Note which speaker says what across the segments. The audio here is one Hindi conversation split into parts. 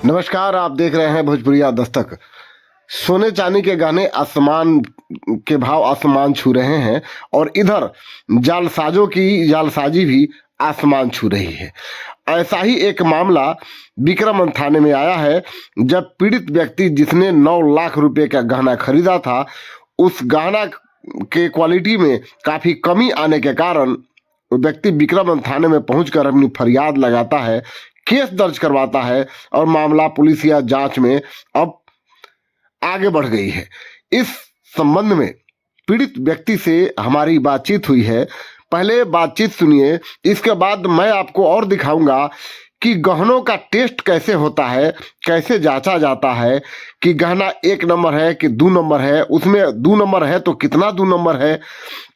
Speaker 1: नमस्कार, आप देख रहे हैं भोजपुरिया दस्तक। सोने चांदी के गहने आसमान के भाव आसमान छू रहे हैं और इधर जालसाजों की जालसाजी भी आसमान छू रही है। ऐसा ही एक मामला विक्रमगंज थाने में आया है, जब पीड़ित व्यक्ति जिसने 9 लाख रुपए का गहना खरीदा था, उस गहना के क्वालिटी में काफी कमी आने के कारण व्यक्ति विक्रमगंज थाने में पहुंचकर अपनी फरियाद लगाता है, केस दर्ज करवाता है और मामला पुलिस या जांच में अब आगे बढ़ गई है। इस संबंध में पीड़ित व्यक्ति से हमारी बातचीत हुई है। पहले बातचीत सुनिए, इसके बाद मैं आपको और दिखाऊंगा कि गहनों का टेस्ट कैसे होता है, कैसे जांचा जाता है कि गहना 1 नंबर है कि 2 नंबर है, उसमें 2 नंबर है तो कितना 2 नंबर है,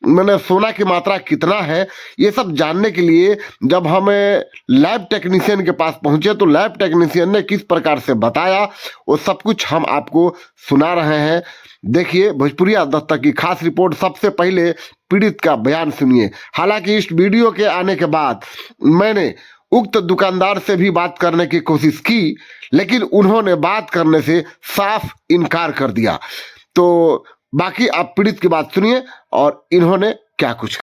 Speaker 1: मैंने सोना की मात्रा कितना है। ये सब जानने के लिए जब हम लैब टेक्नीशियन के पास पहुंचे तो लैब टेक्नीशियन ने किस प्रकार से बताया, वो सब कुछ हम आपको सुना रहे हैं। देखिए भोजपुरिया दस्तक की खास रिपोर्ट। सबसे पहले पीड़ित का बयान सुनिए। हालांकि इस वीडियो के आने के बाद मैंने उक्त दुकानदार से भी बात करने की कोशिश की, लेकिन उन्होंने बात करने से साफ इनकार कर दिया। तो बाकी आप पीड़ित की बात सुनिए और इन्होंने क्या कुछ।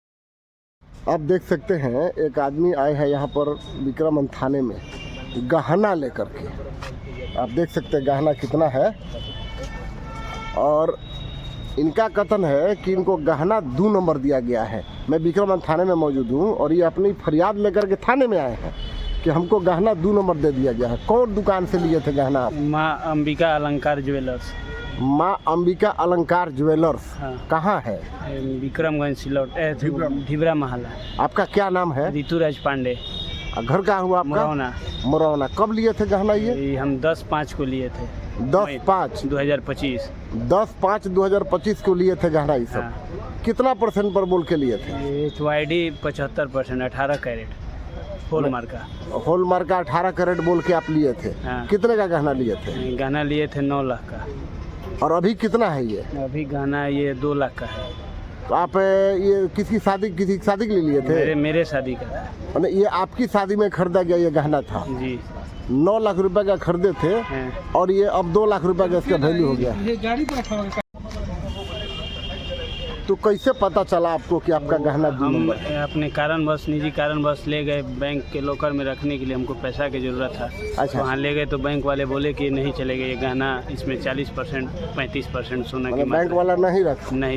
Speaker 1: आप देख सकते हैं एक आदमी आए हैं यहाँ पर विक्रमगंज थाने में गहना लेकर के। आप देख सकते हैं गहना कितना है और इनका कथन है कि इनको गहना 2 नंबर दिया गया है। मैं विक्रमगंज थाने में मौजूद हूँ और ये अपनी फरियाद लेकर के थाने में आए हैं कि हमको गहना 2 नंबर दे दिया गया है। कौन दुकान से लिए थे गहना?
Speaker 2: माँ अंबिका अलंकार ज्वेलर्स।
Speaker 1: माँ अंबिका अलंकार ज्वेलर्स।
Speaker 2: हाँ।
Speaker 1: कहाँ है?
Speaker 2: विक्रमगंज सिलौट ढिबरा महला।
Speaker 1: आपका क्या नाम है?
Speaker 2: ऋतुराज पांडे।
Speaker 1: घर कहाँ हुआ आपका?
Speaker 2: मुरौना।
Speaker 1: मुरौना। कब लिए थे गहना ये?
Speaker 2: हम 10/5 को लिए थे।
Speaker 1: 10/5/2025।
Speaker 2: 2025।
Speaker 1: 10/5/2025 को लिए थे गहना ये सब।
Speaker 2: हाँ।
Speaker 1: कितना परसेंट पर बोल के लिए थे?
Speaker 2: HYD 75%, 18 कैरेट हॉलमार्क का।
Speaker 1: हॉलमार्क का 18 कैरेट बोल के आप लिए थे।
Speaker 2: हाँ।
Speaker 1: कितने का गहना लिए थे?
Speaker 2: गहना लिए थे 9 लाख का।
Speaker 1: और अभी कितना है ये?
Speaker 2: अभी गहना ये 2 लाख का है।
Speaker 1: तो आप ये किसी शादी के लिए थे?
Speaker 2: मेरे शादी का था।
Speaker 1: मतलब ये आपकी शादी में खरीदा गया ये गहना था?
Speaker 2: जी।
Speaker 1: 9 लाख रुपए का खरीदे थे।
Speaker 2: हाँ।
Speaker 1: और ये अब 2 लाख रुपए का इसका वैल्यू हो गया। तो कैसे पता चला आपको कि आपका गहना 2
Speaker 2: हम
Speaker 1: नंबर?
Speaker 2: अपने कारणवश, निजी कारणवश ले गए बैंक के लॉकर में रखने के लिए। हमको पैसा की ज़रूरत था।
Speaker 1: अच्छा।
Speaker 2: वहाँ ले गए तो बैंक वाले बोले कि नहीं चलेगा ये गहना, इसमें 40% 35% सोना की
Speaker 1: बैंक वाला नहीं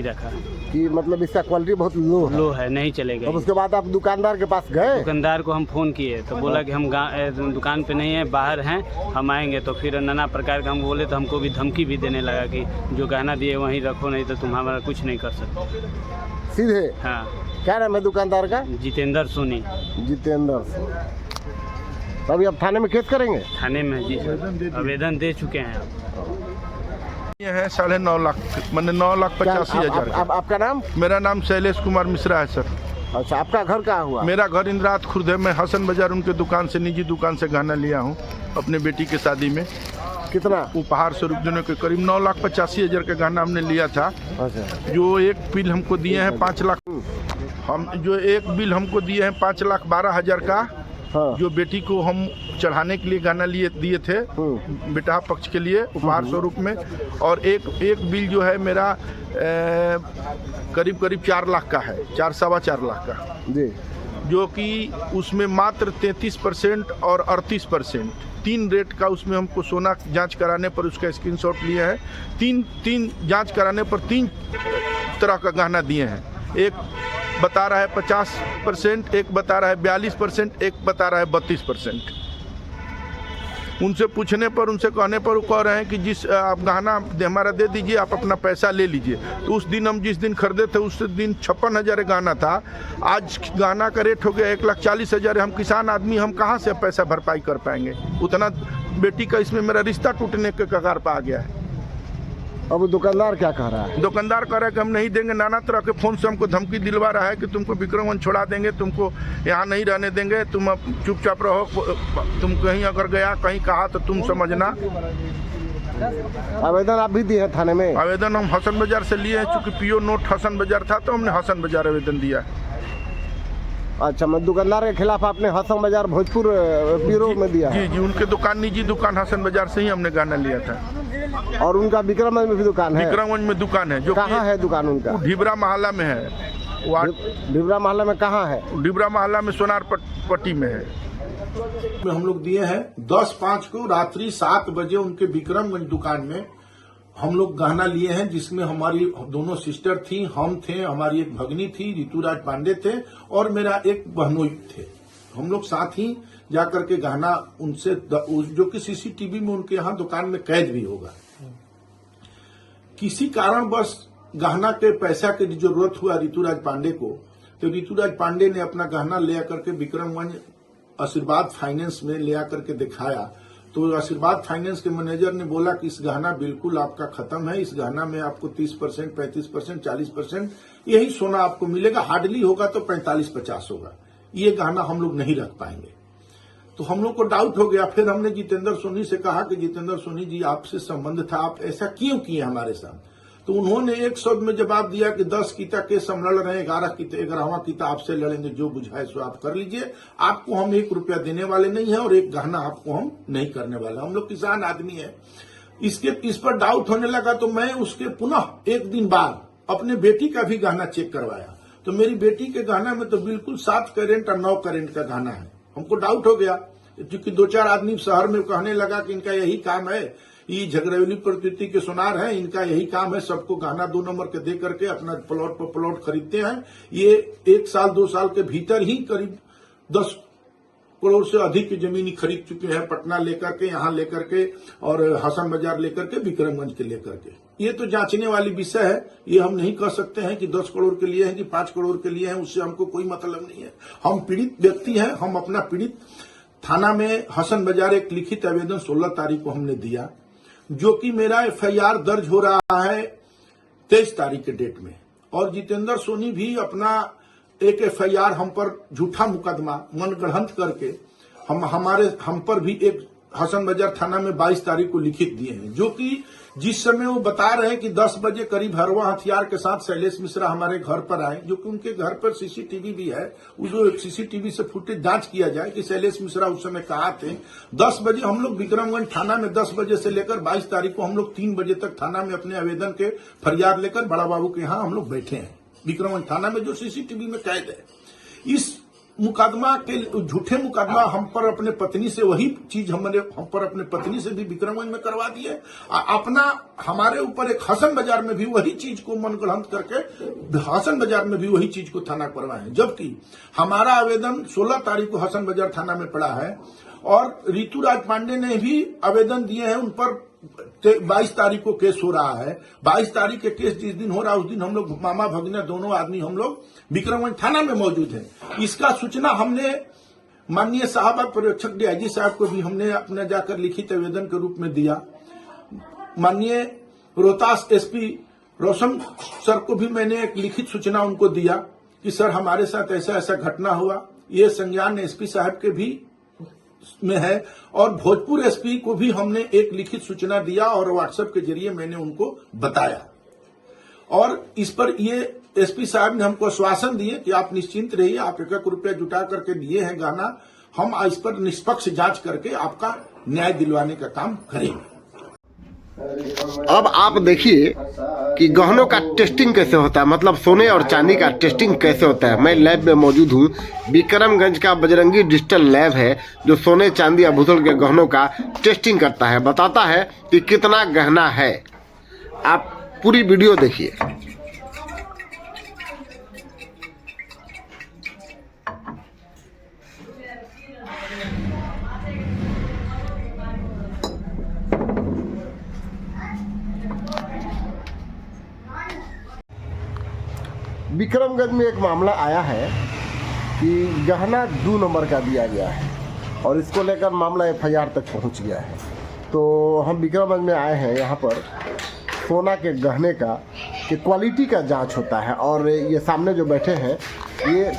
Speaker 1: रखा कि मतलब इसका क्वालिटी बहुत लो
Speaker 2: है, नहीं चलेगा।
Speaker 1: उसके बाद आप दुकानदार के पास गए?
Speaker 2: दुकानदार को हम फ़ोन किए तो बोला कि हम दुकान पे नहीं है, बाहर हैं, हम आएंगे। तो फिर नाना प्रकार का हम बोले तो हमको भी धमकी भी देने लगा कि जो गहना दिए वहीं रखो, नहीं तो तुम हमारा कुछ नहीं कर सकते
Speaker 1: सीधे।
Speaker 2: हाँ।
Speaker 1: क्या नाम है दुकानदार का?
Speaker 2: जितेंद्र सोनी।
Speaker 1: जितेंद्र। अभी आप थाने में केस करेंगे?
Speaker 2: थाने में जी सर आवेदन दे चुके हैं।
Speaker 3: ये है 9.5 लाख, मैंने 9,85,000।
Speaker 1: आपका नाम?
Speaker 3: मेरा नाम शैलेश कुमार मिश्रा है सर।
Speaker 1: अच्छा, आपका घर कहाँ हुआ?
Speaker 3: मेरा घर इंद्रात खुर्द है। मैं हसन बाजार उनके दुकान से, निजी दुकान से गहना लिया हूँ अपने बेटी के शादी में।
Speaker 1: कितना?
Speaker 3: उपहार स्वरूप जो के करीब 9,85,000 का गहना हमने लिया था।
Speaker 1: अच्छा।
Speaker 3: जो एक बिल हमको दिए हैं 5 लाख, हम जो एक बिल हमको दिए हैं 5,12,000 का। हाँ। जो बेटी को हम चढ़ाने के लिए गहना दिए थे बेटा पक्ष के लिए उपहार स्वरूप में। और एक बिल जो है मेरा करीब 4 लाख का है, 4-4.25 लाख का जी। जो कि उसमें मात्र 33% और 38%, 3 रेट का उसमें हमको सोना जांच कराने पर उसका स्क्रीनशॉट लिए हैं। 3 जांच कराने पर 3 तरह का गहना दिए हैं। एक बता रहा है 50%, एक बता रहा है 42%, एक बता रहा है 32%। उनसे पूछने पर, उनसे कहने पर वो कह रहे हैं कि जिस आप गहना हमारा दे दीजिए, आप अपना पैसा ले लीजिए। तो उस दिन हम जिस दिन खरीदे थे उस दिन 56,000 गहना था। आज गहना का रेट हो गया 1,40,000। हम किसान आदमी, हम कहाँ से पैसा भरपाई कर पाएंगे? उतना बेटी का इसमें मेरा रिश्ता टूटने के कगार पर आ गया है।
Speaker 1: अब दुकानदार क्या कह रहा है?
Speaker 3: दुकानदार कह रहा है कि हम नहीं देंगे। नाना तरह के फ़ोन से हमको धमकी दिलवा रहा है कि तुमको विक्रमगंज छोड़ा देंगे, तुमको यहाँ नहीं रहने देंगे, तुम अब चुपचाप रहो, तुम कहीं अगर गया कहीं कहा तो तुम समझना।
Speaker 1: आवेदन आप भी दिए हैं थाने में?
Speaker 3: आवेदन हम हसन बाजार से लिए हैं, चूँकि PO नोट हसन बाजार था तो हमने हसन बाजार आवेदन दिया है।
Speaker 1: अच्छा, मैं दुकानदार के खिलाफ आपने हसन बाजार भोजपुर ब्यूरो में दिया है?
Speaker 3: जी जी, उनके दुकान, निजी दुकान हसन बाजार से ही हमने गहना लिया था।
Speaker 1: और उनका विक्रमगंज में भी दुकान है?
Speaker 3: विक्रमगंज में दुकान है। जो
Speaker 1: कहाँ है दुकान उनका?
Speaker 3: ढिबरा मोहल्ला में है।
Speaker 1: ढिबरा मोहल्ला में कहाँ है?
Speaker 3: ढिबरा मोहल्ला में सोनार पट्टी में है। हम लोग दिए हैं 10/5 को रात्रि 7 बजे उनके विक्रमगंज दुकान में हम लोग गहना लिए हैं, जिसमें हमारी दोनों सिस्टर थी, हम थे, हमारी एक भगनी थी, ऋतुराज पांडे थे और मेरा एक बहनोई थे। हम लोग साथ ही जाकर के गहना उनसे, जो कि सीसीटीवी में उनके यहाँ दुकान में कैद भी होगा। किसी कारण बस गहना के पैसा की जरूरत हुआ ऋतुराज पांडे को, तो ऋतुराज पांडे ने अपना गहना ले आकर के विक्रमगंज आशीर्वाद फाइनेंस में ले आकर के दिखाया, तो आशीर्वाद फाइनेंस के मैनेजर ने बोला कि इस गहना बिल्कुल आपका खत्म है, इस गहना में आपको 30%, 35%, 40% यही सोना आपको मिलेगा, हार्डली होगा तो 45-50 होगा, ये गहना हम लोग नहीं रख पाएंगे। तो हम लोग को डाउट हो गया। फिर हमने जितेंद्र सोनी से कहा कि जितेंद्र सोनी जी, आपसे संबंध था, आप ऐसा क्यों किए हमारे साथ? तो उन्होंने एक शब्द में जवाब दिया कि 10 कीता केस हम लड़ रहे हैं, 11वां कीता आपसे लड़ेंगे, जो बुझाए सो आप कर लीजिए, आपको हम 1 रुपया देने वाले नहीं है और एक गहना आपको हम नहीं करने वाले, हम लोग किसान आदमी है। इस पर डाउट होने लगा तो मैं उसके पुनः एक दिन बाद अपने बेटी का भी गहना चेक करवाया, तो मेरी बेटी के गहना में तो बिल्कुल 7 कैरेट और 9 कैरेट का गहना है। हमको डाउट हो गया, क्योंकि 2-4 आदमी शहर में कहने लगा कि इनका यही काम है, ये झगड़ेली प्रकृति के सुनार है, इनका यही काम है, सबको गहना 2 नंबर के दे करके अपना प्लॉट पर प्लॉट खरीदते हैं। ये 1 साल 2 साल के भीतर ही करीब 10 करोड़ से अधिक की जमीनी खरीद चुके हैं, पटना लेकर के, यहाँ लेकर के और हसन बाजार लेकर के, विक्रमगंज के लेकर के। ये तो जांचने वाली विषय है, ये हम नहीं कह सकते हैं कि 10 करोड़ के लिए है कि 5 करोड़ के लिए है, उससे हमको कोई मतलब नहीं है। हम पीड़ित व्यक्ति हैं, हम अपना पीड़ित थाना में हसन बाजार एक लिखित आवेदन 16 तारीख को हमने दिया, जो कि मेरा FIR दर्ज हो रहा है 23 तारीख के डेट में, और जितेंद्र सोनी भी अपना एक FIR हम पर झूठा मुकदमा मनगढ़ंत करके हम पर भी एक हसन बाजार थाना में 22 तारीख को लिखित दिए हैं, जो कि जिस समय वो बता रहे हैं कि 10 बजे करीब हरवा हथियार के साथ शैलेश मिश्रा हमारे घर पर आए, जो कि उनके घर पर सीसीटीवी भी है, उस सीसीटीवी से फुटेज जांच किया जाए कि शैलेश मिश्रा उस समय कहाँ थे। 10 बजे हम लोग विक्रमगंज थाना में 10 बजे से लेकर 22 तारीख को हम लोग 3 बजे तक थाना में अपने आवेदन के फरियाद लेकर बड़ा बाबू के यहाँ हम लोग बैठे हैं विक्रमगंज थाना में, जो सीसीटीवी में कैद है। इस मुकदमा के झूठे मुकदमा हम पर अपने पत्नी से वही चीज हम पर अपने पत्नी से भी विक्रमगंज में करवा दिए, अपना हमारे ऊपर एक हसन बाजार में भी वही चीज को मनगढ़ंत करके हसन बाजार में भी वही चीज को थाना करवाए, जबकि हमारा आवेदन 16 तारीख को हसन बाजार थाना में पड़ा है और ऋतुराज पांडे ने भी आवेदन दिए हैं, उन पर 22 तारीख को केस हो रहा है। 22 तारीख के केस जिस दिन हो रहा है उस दिन हम लोग मामा भगना दोनों आदमी हम लोग विक्रमगंज थाना में मौजूद हैं। इसका सूचना हमने माननीय साहब पर्यवेक्षक DIG साहब को भी हमने अपने जाकर लिखित आवेदन के रूप में दिया। माननीय रोहतास SP रोशन सर को भी मैंने एक लिखित सूचना उनको दिया कि सर हमारे साथ ऐसा ऐसा घटना हुआ, ये संज्ञान SP साहब के भी में है, और भोजपुर SP को भी हमने एक लिखित सूचना दिया और व्हाट्सएप के जरिए मैंने उनको बताया, और इस पर ये SP साहब ने हमको आश्वासन दिए कि आप निश्चिंत रहिए, आप 1-1 रुपया जुटा करके दिए हैं गहना, हम इस पर निष्पक्ष जांच करके आपका न्याय दिलवाने का काम करेंगे।
Speaker 1: अब आप देखिए कि गहनों का टेस्टिंग कैसे होता है, मतलब सोने और चांदी का टेस्टिंग कैसे होता है। मैं लैब में मौजूद हूँ, विक्रमगंज का बजरंगी डिजिटल लैब है जो सोने चांदी आभूषण के गहनों का टेस्टिंग करता है, बताता है कि कितना गहना है। आप पूरी वीडियो देखिए। विक्रमगंज में एक मामला आया है कि गहना 2 नंबर का दिया गया है और इसको लेकर मामला FIR तक पहुंच गया है। तो हम विक्रमगंज में आए हैं, यहाँ पर सोना के गहने का कि क्वालिटी का जांच होता है, और ये सामने जो बैठे हैं ये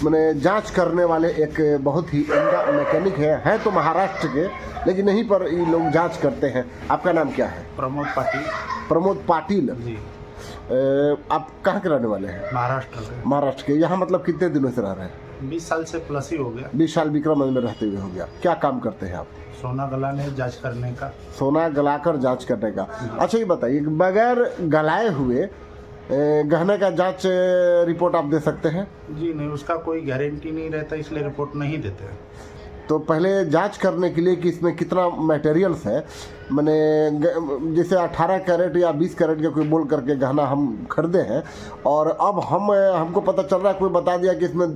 Speaker 1: मैंने जांच करने वाले एक बहुत ही उम्दा मैकेनिक हैं तो महाराष्ट्र के, लेकिन यहीं पर ये लोग जांच करते हैं। आपका नाम क्या है?
Speaker 2: प्रमोद पाटिल।
Speaker 1: प्रमोद पाटिल
Speaker 2: जी।
Speaker 1: आप कहाँ के रहने वाले हैं?
Speaker 4: महाराष्ट्र के।
Speaker 1: महाराष्ट्र के। यहाँ मतलब कितने दिनों से रह रहे हैं?
Speaker 4: 20 साल से प्लस ही हो गया।
Speaker 1: 20 साल विक्रमगंज में रहते हुए हो गया। क्या काम करते हैं आप?
Speaker 4: सोना गलाने जांच करने का।
Speaker 1: सोना गलाकर जांच करने का। अच्छा ये बताइए, बगैर गलाए हुए गहने का जांच रिपोर्ट आप दे सकते हैं?
Speaker 4: जी नहीं, उसका कोई गारंटी नहीं रहता, इसलिए रिपोर्ट नहीं देते हैं।
Speaker 1: तो पहले जांच करने के लिए कि इसमें कितना मटेरियल्स है, मैंने जैसे 18 कैरेट या 20 कैरेट का कोई बोल करके गहना हम खरीदे हैं और अब हमको पता चल रहा है, कोई बता दिया कि इसमें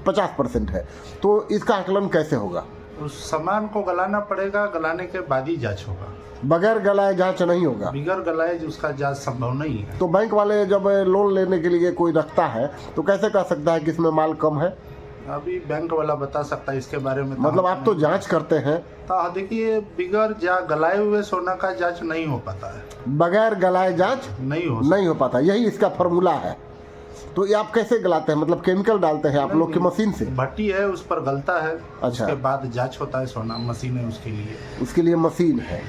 Speaker 1: 50% है, तो इसका आकलन कैसे होगा?
Speaker 4: उस सामान को गलाना पड़ेगा, गलाने के बाद ही जांच होगा।
Speaker 1: बगैर गलाए जांच नहीं होगा?
Speaker 4: बिगर गलाए उसका जांच संभव नहीं है।
Speaker 1: तो बैंक वाले जब लोन लेने के लिए कोई रखता है तो कैसे कह सकता है कि इसमें माल कम है?
Speaker 4: अभी बैंक वाला बता सकता है इसके बारे में।
Speaker 1: मतलब आप तो जांच करते हैं?
Speaker 4: तो देखिए, बिगर गलाए हुए सोना का जांच नहीं हो पाता है।
Speaker 1: बगैर गलाए जांच
Speaker 4: नहीं
Speaker 1: हो पाता, यही इसका फॉर्मूला है। तो ये आप कैसे गलाते हैं? मतलब केमिकल डालते हैं आप लोग की मशीन से?
Speaker 4: भट्टी है, उस पर गलता है।
Speaker 1: अच्छा।
Speaker 4: उसके बाद जांच होता है। सोना मशीन है उसके लिए
Speaker 1: मशीन है।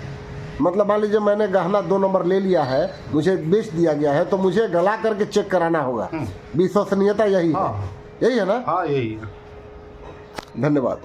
Speaker 1: मतलब मान लीजिए मैंने गहना 2 नंबर ले लिया है, मुझे बेच दिया गया है, तो मुझे गला करके चेक कराना होगा। विश्वसनीयता यही है।
Speaker 4: हाँ।
Speaker 1: यही है ना?
Speaker 4: हाँ, यही है।
Speaker 1: धन्यवाद।